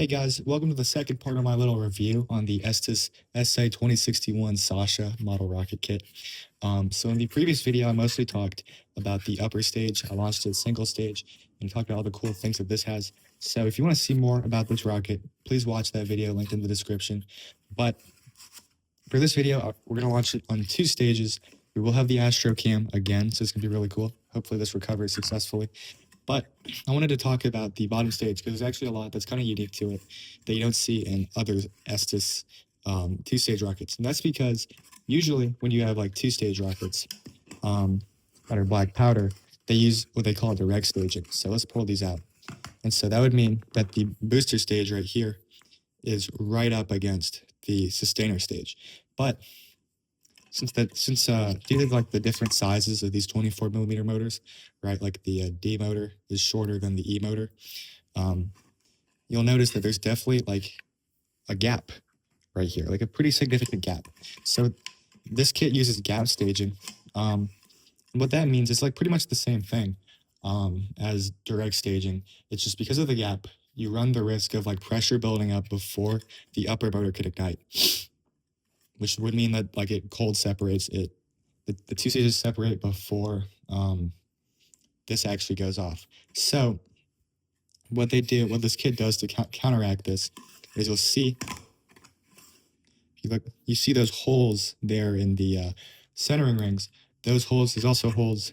Hey guys, welcome to the second part of my little review on the Estes SA-2061 Sasha model rocket kit. So in the previous video, I mostly talked about the upper stage. I launched it single stage and talked about all the cool things that this has. So if you want to see more about this rocket, please watch that video linked in the description. But for this video, we're going to launch it on two stages. We will have the Astro Cam again, so it's going to be really cool. Hopefully this recovers successfully. But I wanted to talk about the bottom stage because there's actually a lot that's kind of unique to it that you don't see in other Estes two-stage rockets. And that's because usually when you have like two-stage rockets that are black powder, they use what they call direct staging. So let's pull these out. And so that would mean that the booster stage right here is right up against the sustainer stage. But due to like the different sizes of these 24 millimeter motors, right? Like the D motor is shorter than the E motor. You'll notice that there's definitely like a gap right here, like a pretty significant gap. So this kit uses gap staging. What that means is like pretty much the same thing as direct staging. It's just because of the gap, you run the risk of like pressure building up before the upper motor could ignite, which would mean that like it cold separates it. The two stages separate before this actually goes off. So what this kit does to counteract this is you'll see, you see those holes there in the centering rings. Those holes, there's also holes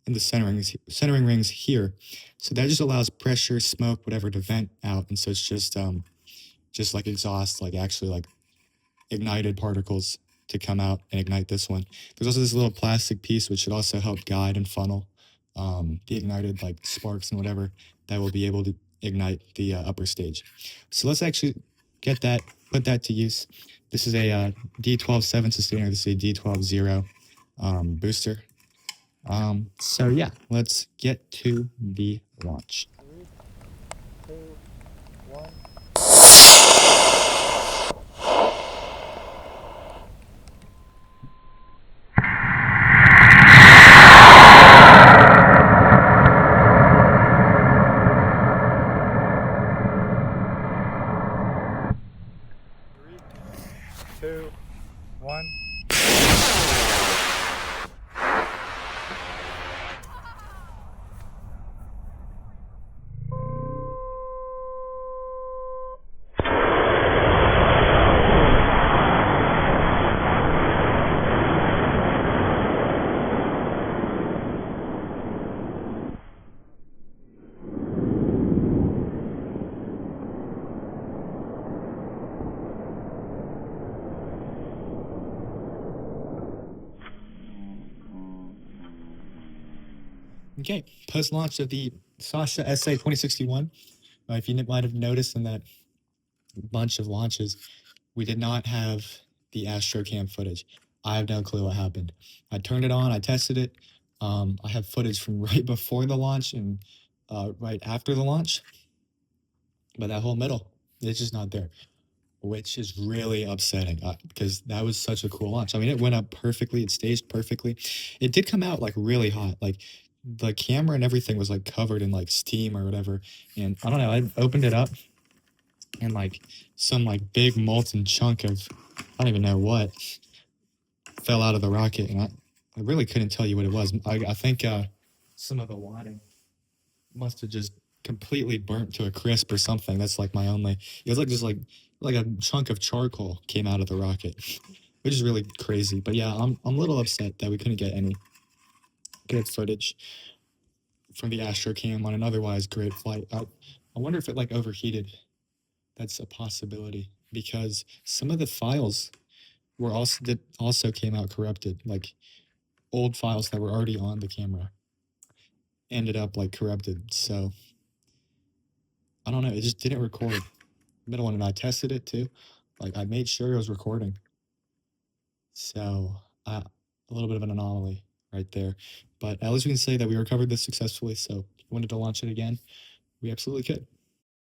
in the centering rings here. So that just allows pressure, smoke, whatever to vent out. And so it's just like exhaust, like actually like ignited particles to come out and ignite this one. There's also this little plastic piece which should also help guide and funnel the ignited like sparks and whatever that will be able to ignite the upper stage. So let's actually put that to use. This is a D12-7 sustainer. This is a D12-0 booster. So yeah, let's get to the launch. 3, 2, 1. Two, one. Okay, post-launch of the Sasha SA-2061. If you might have noticed in that bunch of launches, we did not have the Astro Cam footage. I have no clue what happened. I turned it on, I tested it. I have footage from right before the launch and right after the launch, but that whole middle, it's just not there, which is really upsetting because that was such a cool launch. I mean, it went up perfectly, it staged perfectly. It did come out like really hot, like the camera and everything was like covered in like steam or whatever. And I don't know, I opened it up and like some like big molten chunk of, I don't even know what, fell out of the rocket. And I really couldn't tell you what it was. I think some of the wadding must have just completely burnt to a crisp or something. That's like my only, it was like just like a chunk of charcoal came out of the rocket, which is really crazy. But yeah, I'm a little upset that we couldn't get any good footage from the Astro Cam on an otherwise great flight. I wonder if it like overheated. That's a possibility because some of the files were also came out corrupted, like old files that were already on the camera ended up like corrupted. So I don't know, it just didn't record. Middle one, and I tested it too. Like I made sure it was recording. So a little bit of an anomaly right there. But at least we can say that we recovered this successfully. So if we wanted to launch it again, we absolutely could.